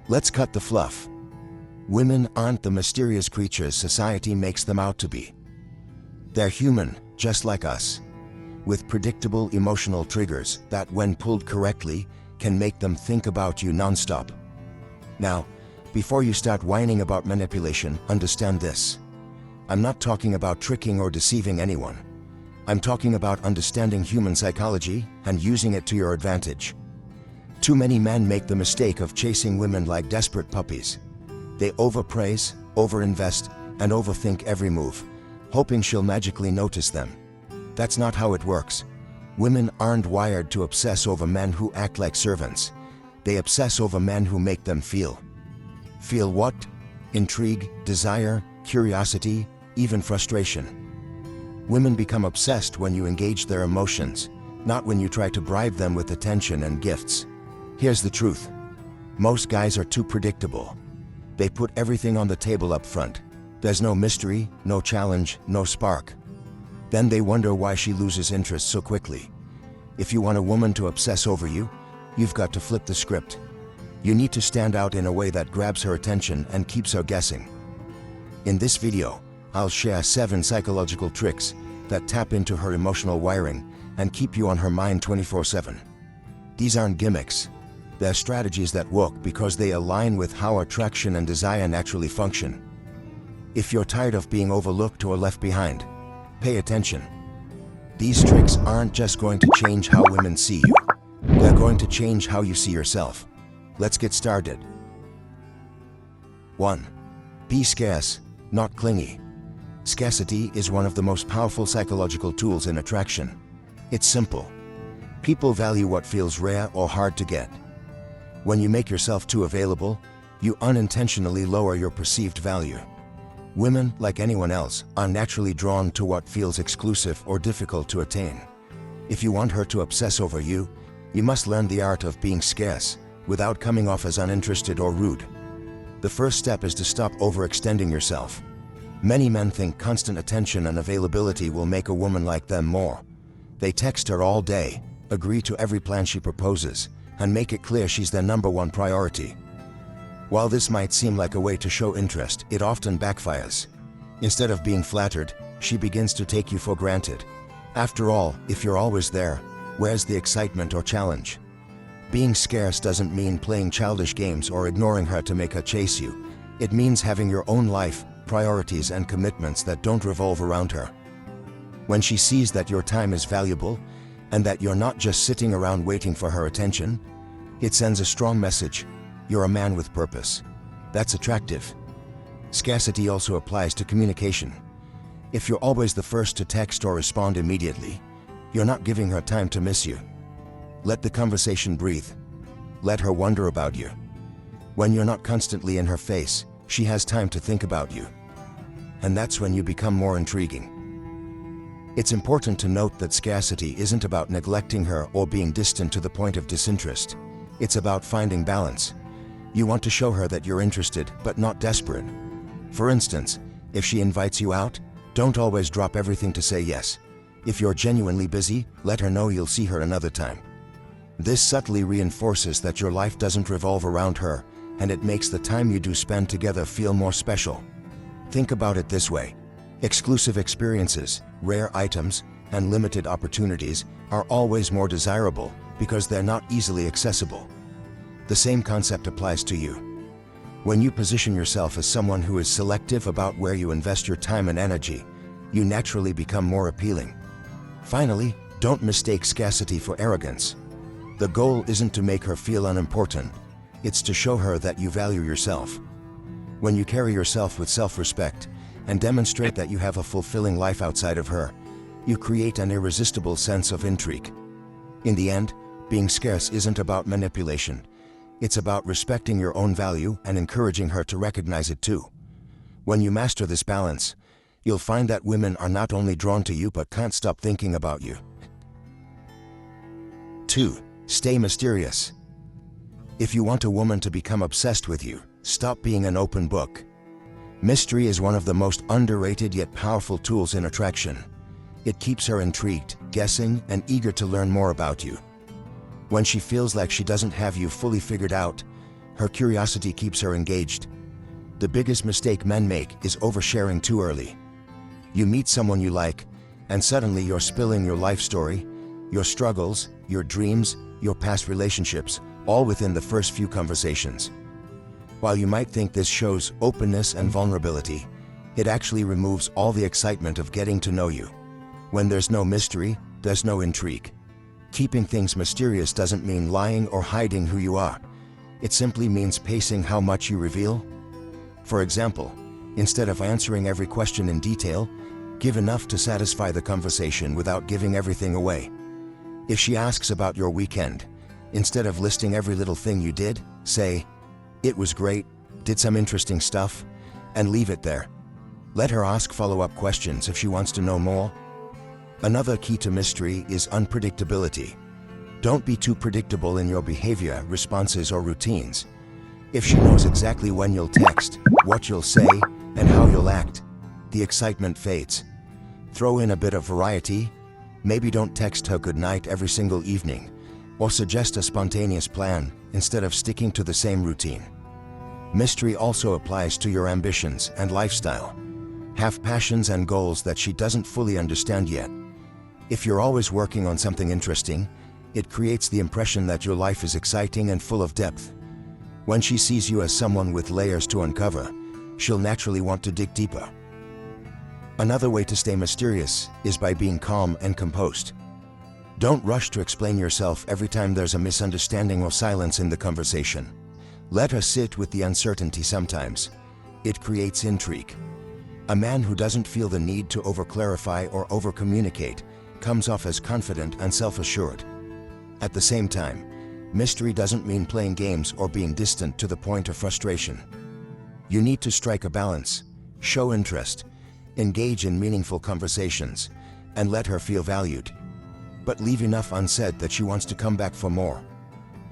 Let's cut the fluff. Women aren't the mysterious creatures society makes them out to be. They're human, just like us, with predictable emotional triggers that, when pulled correctly, can make them think about you nonstop. Now, before you start whining about manipulation, understand this. I'm not talking about tricking or deceiving anyone. I'm talking about understanding human psychology and using it to your advantage. Too many men make the mistake of chasing women like desperate puppies. They overpraise, overinvest, and overthink every move, hoping she'll magically notice them. That's not how it works. Women aren't wired to obsess over men who act like servants. They obsess over men who make them feel. Feel what? Intrigue, desire, curiosity, even frustration. Women become obsessed when you engage their emotions, not when you try to bribe them with attention and gifts. Here's the truth. Most guys are too predictable. They put everything on the table up front. There's no mystery, no challenge, no spark. Then they wonder why she loses interest so quickly. If you want a woman to obsess over you, you've got to flip the script. You need to stand out in a way that grabs her attention and keeps her guessing. In this video, I'll share 7 psychological tricks that tap into her emotional wiring and keep you on her mind 24/7. These aren't gimmicks. They're strategies that work because they align with how attraction and desire naturally function. If you're tired of being overlooked or left behind, pay attention. These tricks aren't just going to change how women see you. They're going to change how you see yourself. Let's get started. 1. Be scarce, not clingy. Scarcity is one of the most powerful psychological tools in attraction. It's simple. People value what feels rare or hard to get. When you make yourself too available, you unintentionally lower your perceived value. Women, like anyone else, are naturally drawn to what feels exclusive or difficult to attain. If you want her to obsess over you, you must learn the art of being scarce without coming off as uninterested or rude. The first step is to stop overextending yourself. Many men think constant attention and availability will make a woman like them more. They text her all day, agree to every plan she proposes, and make it clear she's their #1 priority. While this might seem like a way to show interest, it often backfires. Instead of being flattered, she begins to take you for granted. After all, if you're always there, where's the excitement or challenge? Being scarce doesn't mean playing childish games or ignoring her to make her chase you. It means having your own life, priorities, and commitments that don't revolve around her. When she sees that your time is valuable, and that you're not just sitting around waiting for her attention, it sends a strong message. You're a man with purpose. That's attractive. Scarcity also applies to communication. If you're always the first to text or respond immediately, you're not giving her time to miss you. Let the conversation breathe. Let her wonder about you. When you're not constantly in her face, she has time to think about you. And that's when you become more intriguing. It's important to note that scarcity isn't about neglecting her or being distant to the point of disinterest. It's about finding balance. You want to show her that you're interested, but not desperate. For instance, if she invites you out, don't always drop everything to say yes. If you're genuinely busy, let her know you'll see her another time. This subtly reinforces that your life doesn't revolve around her, and it makes the time you do spend together feel more special. Think about it this way. Exclusive experiences, rare items, and limited opportunities are always more desirable because they're not easily accessible. The same concept applies to you. When you position yourself as someone who is selective about where you invest your time and energy, you naturally become more appealing. Finally, don't mistake scarcity for arrogance. The goal isn't to make her feel unimportant. It's to show her that you value yourself. When you carry yourself with self-respect and demonstrate that you have a fulfilling life outside of her, you create an irresistible sense of intrigue. In the end, being scarce isn't about manipulation. It's about respecting your own value and encouraging her to recognize it too. When you master this balance, you'll find that women are not only drawn to you but can't stop thinking about you. 2. Stay mysterious. If you want a woman to become obsessed with you, stop being an open book. Mystery is one of the most underrated yet powerful tools in attraction. It keeps her intrigued, guessing, and eager to learn more about you. When she feels like she doesn't have you fully figured out, Her curiosity keeps her engaged. The biggest mistake men make is oversharing too early. You meet someone you like, and suddenly you're spilling your life story, your struggles, your dreams, your past relationships, all within the first few conversations. While you might think this shows openness and vulnerability, it actually removes all the excitement of getting to know you. When there's no mystery, there's no intrigue. Keeping things mysterious doesn't mean lying or hiding who you are. It simply means pacing how much you reveal. For example, instead of answering every question in detail, give enough to satisfy the conversation without giving everything away. If she asks about your weekend, instead of listing every little thing you did, say, "It was great, did some interesting stuff," and leave it there. Let her ask follow-up questions if she wants to know more. Another key to mystery is unpredictability. Don't be too predictable in your behavior, responses, or routines. If she knows exactly when you'll text, what you'll say, and how you'll act, the excitement fades. Throw in a bit of variety. Maybe don't text her goodnight every single evening, or suggest a spontaneous plan instead of sticking to the same routine. Mystery also applies to your ambitions and lifestyle. Have passions and goals that she doesn't fully understand yet. If you're always working on something interesting, it creates the impression that your life is exciting and full of depth. When she sees you as someone with layers to uncover, she'll naturally want to dig deeper. Another way to stay mysterious is by being calm and composed. Don't rush to explain yourself every time there's a misunderstanding or silence in the conversation. Let her sit with the uncertainty sometimes. It creates intrigue. A man who doesn't feel the need to over-clarify or over-communicate comes off as confident and self-assured. At the same time, mystery doesn't mean playing games or being distant to the point of frustration. You need to strike a balance, show interest, engage in meaningful conversations, and let her feel valued. But leave enough unsaid that she wants to come back for more.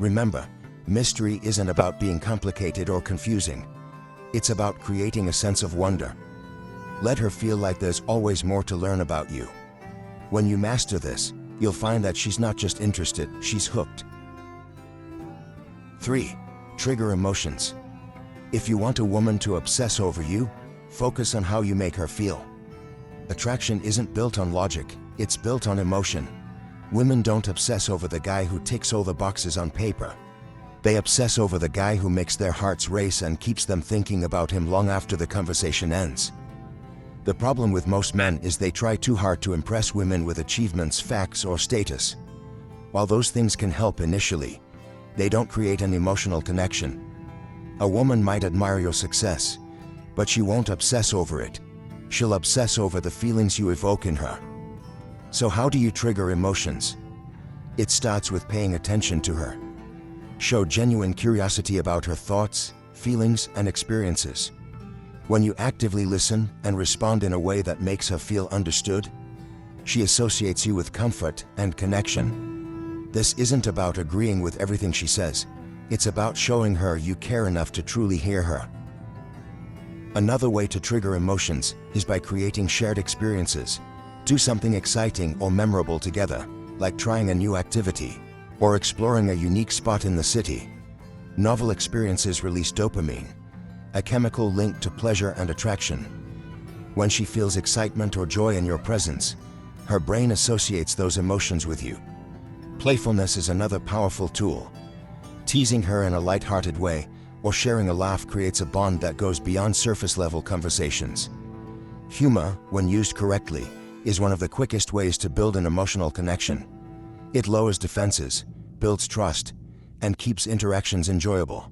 Remember, mystery isn't about being complicated or confusing. It's about creating a sense of wonder. Let her feel like there's always more to learn about you. When you master this, you'll find that she's not just interested, she's hooked. 3. Trigger emotions. If you want a woman to obsess over you, focus on how you make her feel. Attraction isn't built on logic, it's built on emotion. Women don't obsess over the guy who ticks all the boxes on paper. They obsess over the guy who makes their hearts race and keeps them thinking about him long after the conversation ends. The problem with most men is they try too hard to impress women with achievements, facts, or status. While those things can help initially, they don't create an emotional connection. A woman might admire your success, but she won't obsess over it. She'll obsess over the feelings you evoke in her. So how do you trigger emotions? It starts with paying attention to her. Show genuine curiosity about her thoughts, feelings, and experiences. When you actively listen and respond in a way that makes her feel understood, she associates you with comfort and connection. This isn't about agreeing with everything she says. It's about showing her you care enough to truly hear her. Another way to trigger emotions is by creating shared experiences. Do something exciting or memorable together, like trying a new activity or exploring a unique spot in the city. Novel experiences release dopamine, a chemical linked to pleasure and attraction. When she feels excitement or joy in your presence, her brain associates those emotions with you. Playfulness is another powerful tool. Teasing her in a light-hearted way or sharing a laugh creates a bond that goes beyond surface-level conversations. Humor, when used correctly, is one of the quickest ways to build an emotional connection. It lowers defenses, builds trust, and keeps interactions enjoyable.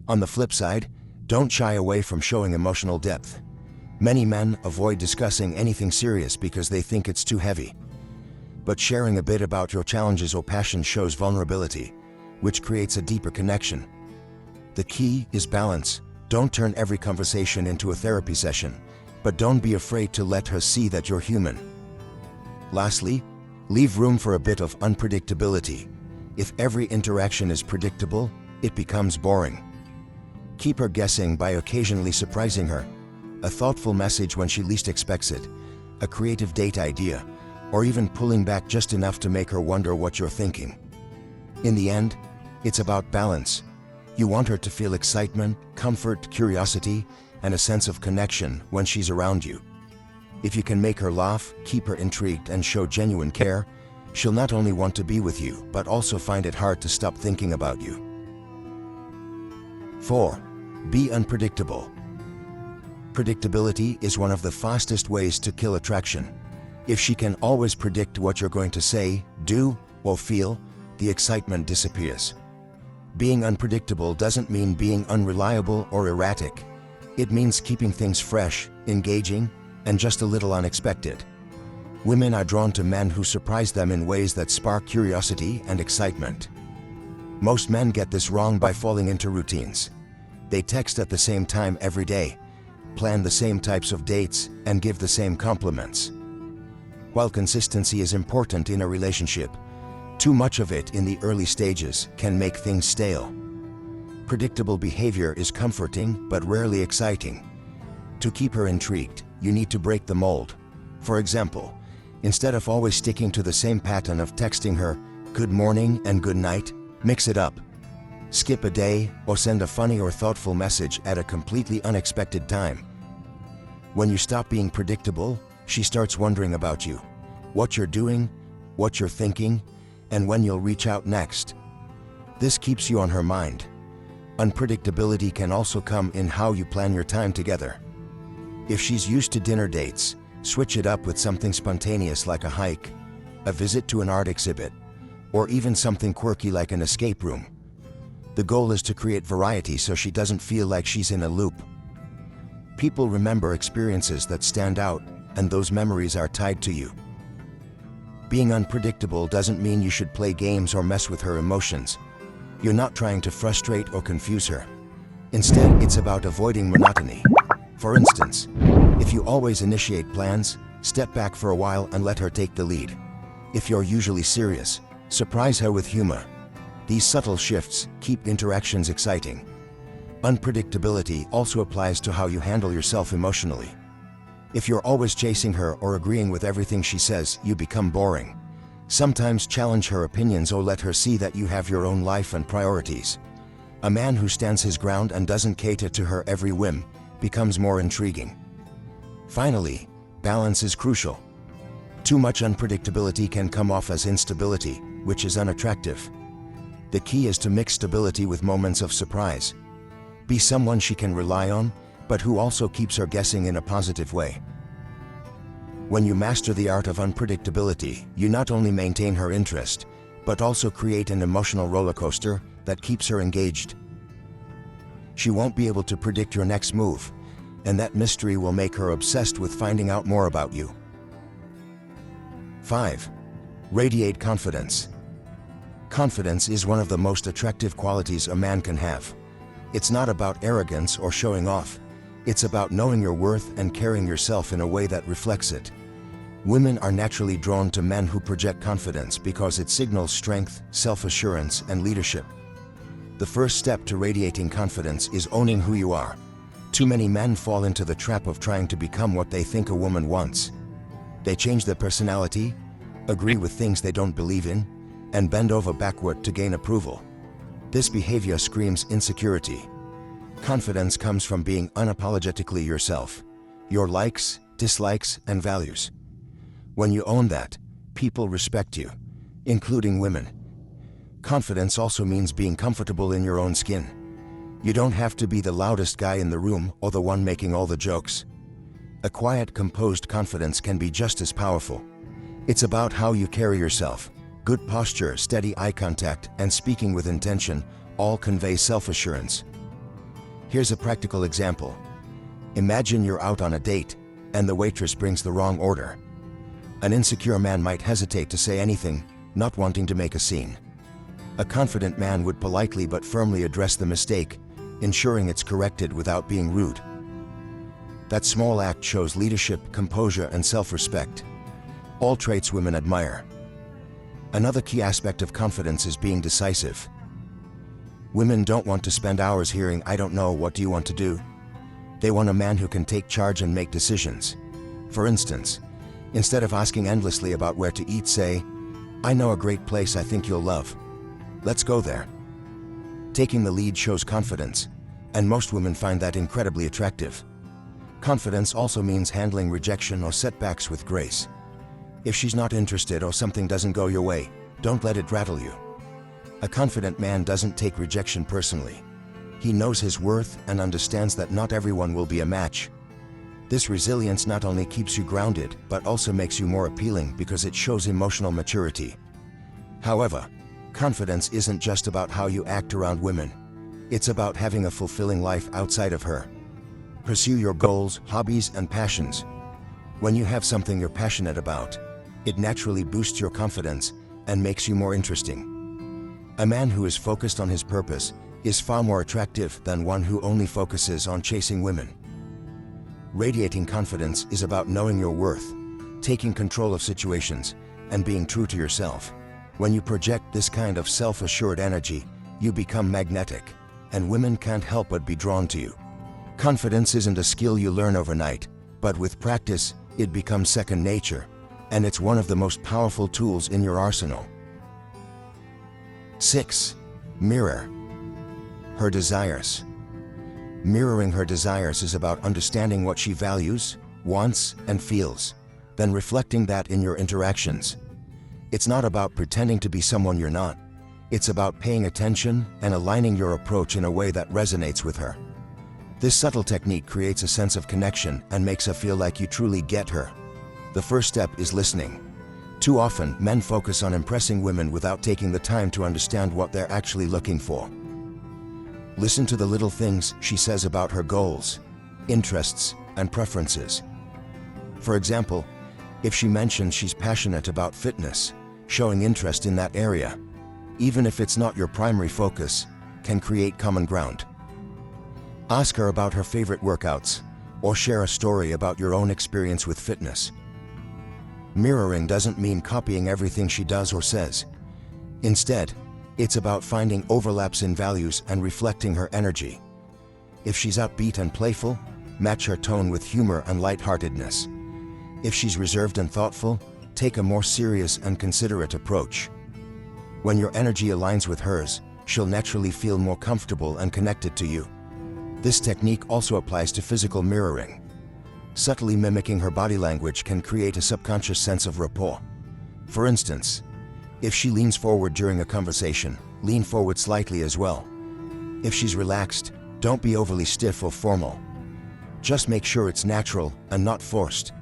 On the flip side, don't shy away from showing emotional depth. Many men avoid discussing anything serious because they think it's too heavy. But sharing a bit about your challenges or passion shows vulnerability, which creates a deeper connection. The key is balance. Don't turn every conversation into a therapy session, but don't be afraid to let her see that you're human. Lastly, leave room for a bit of unpredictability. If every interaction is predictable, it becomes boring. Keep her guessing by occasionally surprising her. A thoughtful message when she least expects it, a creative date idea, or even pulling back just enough to make her wonder what you're thinking. In the end, it's about balance. You want her to feel excitement, comfort, curiosity, and a sense of connection when she's around you. If you can make her laugh, keep her intrigued, and show genuine care, she'll not only want to be with you, but also find it hard to stop thinking about you. 4. Be unpredictable. Predictability is one of the fastest ways to kill attraction. If she can always predict what you're going to say, do, or feel, the excitement disappears. Being unpredictable doesn't mean being unreliable or erratic. It means keeping things fresh, engaging, and just a little unexpected. Women are drawn to men who surprise them in ways that spark curiosity and excitement. Most men get this wrong by falling into routines. They text at the same time every day, plan the same types of dates, and give the same compliments. While consistency is important in a relationship, too much of it in the early stages can make things stale. Predictable behavior is comforting but rarely exciting. To keep her intrigued, you need to break the mold. For example, instead of always sticking to the same pattern of texting her good morning and good night, mix it up. Skip a day or send a funny or thoughtful message at a completely unexpected time. When you stop being predictable, she starts wondering about you, what you're doing, what you're thinking, and when you'll reach out next. This keeps you on her mind. Unpredictability can also come in how you plan your time together. If she's used to dinner dates, switch it up with something spontaneous like a hike, a visit to an art exhibit, or even something quirky like an escape room. The goal is to create variety so she doesn't feel like she's in a loop. People remember experiences that stand out, and those memories are tied to you. Being unpredictable doesn't mean you should play games or mess with her emotions. You're not trying to frustrate or confuse her. Instead, it's about avoiding monotony. For instance, if you always initiate plans, step back for a while and let her take the lead. If you're usually serious, surprise her with humor. These subtle shifts keep interactions exciting. Unpredictability also applies to how you handle yourself emotionally. If you're always chasing her or agreeing with everything she says, you become boring. Sometimes challenge her opinions or let her see that you have your own life and priorities. A man who stands his ground and doesn't cater to her every whim becomes more intriguing. Finally, balance is crucial. Too much unpredictability can come off as instability, which is unattractive. The key is to mix stability with moments of surprise. Be someone she can rely on, but who also keeps her guessing in a positive way. When you master the art of unpredictability, you not only maintain her interest, but also create an emotional roller coaster that keeps her engaged. She won't be able to predict your next move, and that mystery will make her obsessed with finding out more about you. 5. Radiate confidence. Confidence is one of the most attractive qualities a man can have. It's not about arrogance or showing off. It's about knowing your worth and carrying yourself in a way that reflects it. Women are naturally drawn to men who project confidence because it signals strength, self-assurance, and leadership. The first step to radiating confidence is owning who you are. Too many men fall into the trap of trying to become what they think a woman wants. They change their personality, agree with things they don't believe in, and bend over backward to gain approval. This behavior screams insecurity. Confidence comes from being unapologetically yourself, your likes, dislikes, and values. When you own that, people respect you, including women. Confidence also means being comfortable in your own skin. You don't have to be the loudest guy in the room or the one making all the jokes. A quiet, composed confidence can be just as powerful. It's about how you carry yourself. Good posture, steady eye contact, and speaking with intention all convey self-assurance. Here's a practical example. Imagine you're out on a date, and the waitress brings the wrong order. An insecure man might hesitate to say anything, not wanting to make a scene. A confident man would politely but firmly address the mistake, ensuring it's corrected without being rude. That small act shows leadership, composure, and self-respect, all traits women admire. Another key aspect of confidence is being decisive. Women don't want to spend hours hearing, "I don't know, what do you want to do?" They want a man who can take charge and make decisions. For instance, instead of asking endlessly about where to eat, say, "I know a great place I think you'll love. Let's go there." Taking the lead shows confidence, and most women find that incredibly attractive. Confidence also means handling rejection or setbacks with grace. If she's not interested or something doesn't go your way, don't let it rattle you. A confident man doesn't take rejection personally. He knows his worth and understands that not everyone will be a match. This resilience not only keeps you grounded, but also makes you more appealing because it shows emotional maturity. However, confidence isn't just about how you act around women. It's about having a fulfilling life outside of her. Pursue your goals, hobbies, and passions. When you have something you're passionate about, it naturally boosts your confidence and makes you more interesting. A man who is focused on his purpose is far more attractive than one who only focuses on chasing women. Radiating confidence is about knowing your worth, taking control of situations, and being true to yourself. When you project this kind of self-assured energy, you become magnetic, and women can't help but be drawn to you. Confidence isn't a skill you learn overnight, but with practice, it becomes second nature, and it's one of the most powerful tools in your arsenal. 6. Mirror her desires. Mirroring her desires is about understanding what she values, wants, and feels, then reflecting that in your interactions. It's not about pretending to be someone you're not. It's about paying attention and aligning your approach in a way that resonates with her. This subtle technique creates a sense of connection and makes her feel like you truly get her. The first step is listening. Too often, men focus on impressing women without taking the time to understand what they're actually looking for. Listen to the little things she says about her goals, interests, and preferences. For example, if she mentions she's passionate about fitness, showing interest in that area, even if it's not your primary focus, can create common ground. Ask her about her favorite workouts, or share a story about your own experience with fitness. Mirroring doesn't mean copying everything she does or says. Instead, it's about finding overlaps in values and reflecting her energy. If she's upbeat and playful, match her tone with humor and lightheartedness. If she's reserved and thoughtful, take a more serious and considerate approach. When your energy aligns with hers, she'll naturally feel more comfortable and connected to you. This technique also applies to physical mirroring. Subtly mimicking her body language can create a subconscious sense of rapport. For instance, if she leans forward during a conversation, lean forward slightly as well. If she's relaxed, don't be overly stiff or formal. Just make sure it's natural and not forced.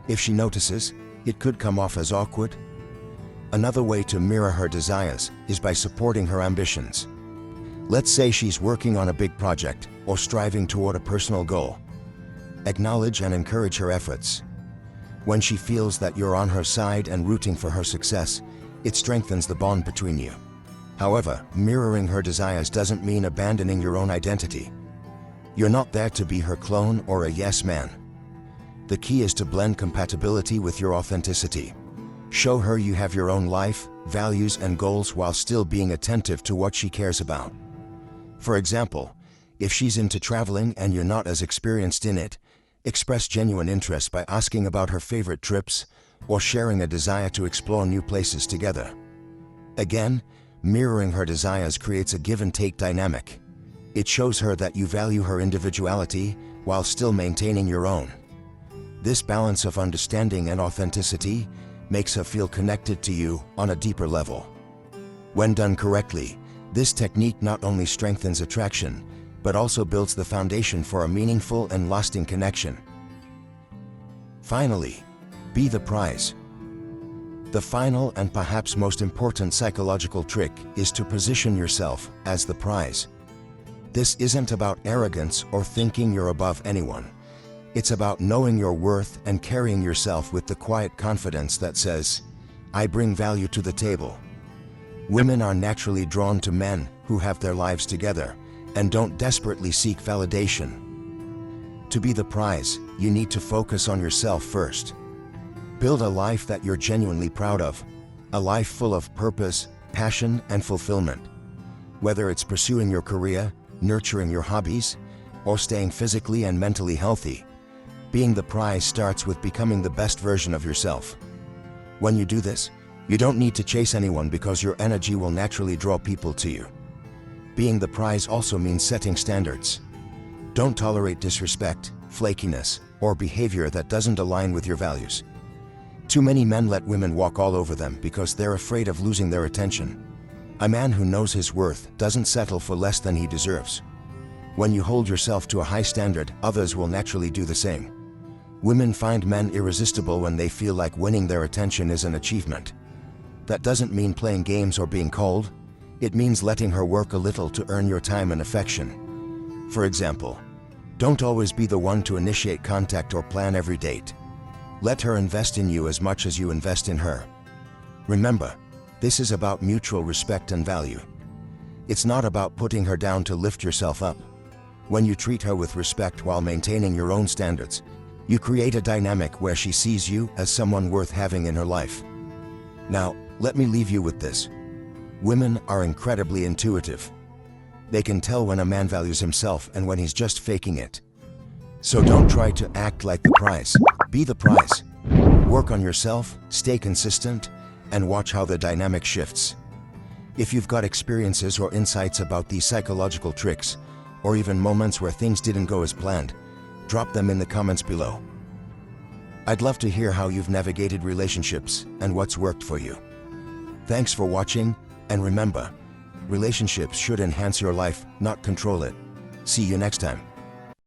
If she notices, it could come off as awkward. Another way to mirror her desires is by supporting her ambitions. Let's say she's working on a big project or striving toward a personal goal. Acknowledge and encourage her efforts. When she feels that you're on her side and rooting for her success, it strengthens the bond between you. However, mirroring her desires doesn't mean abandoning your own identity. You're not there to be her clone or a yes man. The key is to blend compatibility with your authenticity. Show her you have your own life, values, and goals while still being attentive to what she cares about. For example, if she's into traveling and you're not as experienced in it, express genuine interest by asking about her favorite trips or sharing a desire to explore new places together. Again, mirroring her desires creates a give-and-take dynamic. It shows her that you value her individuality while still maintaining your own. This balance of understanding and authenticity makes her feel connected to you on a deeper level. When done correctly, this technique not only strengthens attraction, but also builds the foundation for a meaningful and lasting connection. Finally, be the prize. The final and perhaps most important psychological trick is to position yourself as the prize. This isn't about arrogance or thinking you're above anyone. It's about knowing your worth and carrying yourself with the quiet confidence that says, "I bring value to the table." Women are naturally drawn to men who have their lives together and don't desperately seek validation. To be the prize, you need to focus on yourself first. Build a life that you're genuinely proud of, a life full of purpose, passion, and fulfillment. Whether it's pursuing your career, nurturing your hobbies, or staying physically and mentally healthy, being the prize starts with becoming the best version of yourself. When you do this, you don't need to chase anyone because your energy will naturally draw people to you. Being the prize also means setting standards. Don't tolerate disrespect, flakiness, or behavior that doesn't align with your values. Too many men let women walk all over them because they're afraid of losing their attention. A man who knows his worth doesn't settle for less than he deserves. When you hold yourself to a high standard, others will naturally do the same. Women find men irresistible when they feel like winning their attention is an achievement. That doesn't mean playing games or being cold. It means letting her work a little to earn your time and affection. For example, don't always be the one to initiate contact or plan every date. Let her invest in you as much as you invest in her. Remember, this is about mutual respect and value. It's not about putting her down to lift yourself up. When you treat her with respect while maintaining your own standards, you create a dynamic where she sees you as someone worth having in her life. Now, let me leave you with this. Women are incredibly intuitive. They can tell when a man values himself and when he's just faking it. So don't try to act like the prize. Be the prize. Work on yourself, stay consistent, and watch how the dynamic shifts. If you've got experiences or insights about these psychological tricks, or even moments where things didn't go as planned, drop them in the comments below. I'd love to hear how you've navigated relationships and what's worked for you. Thanks for watching, and remember, relationships should enhance your life, not control it. See you next time.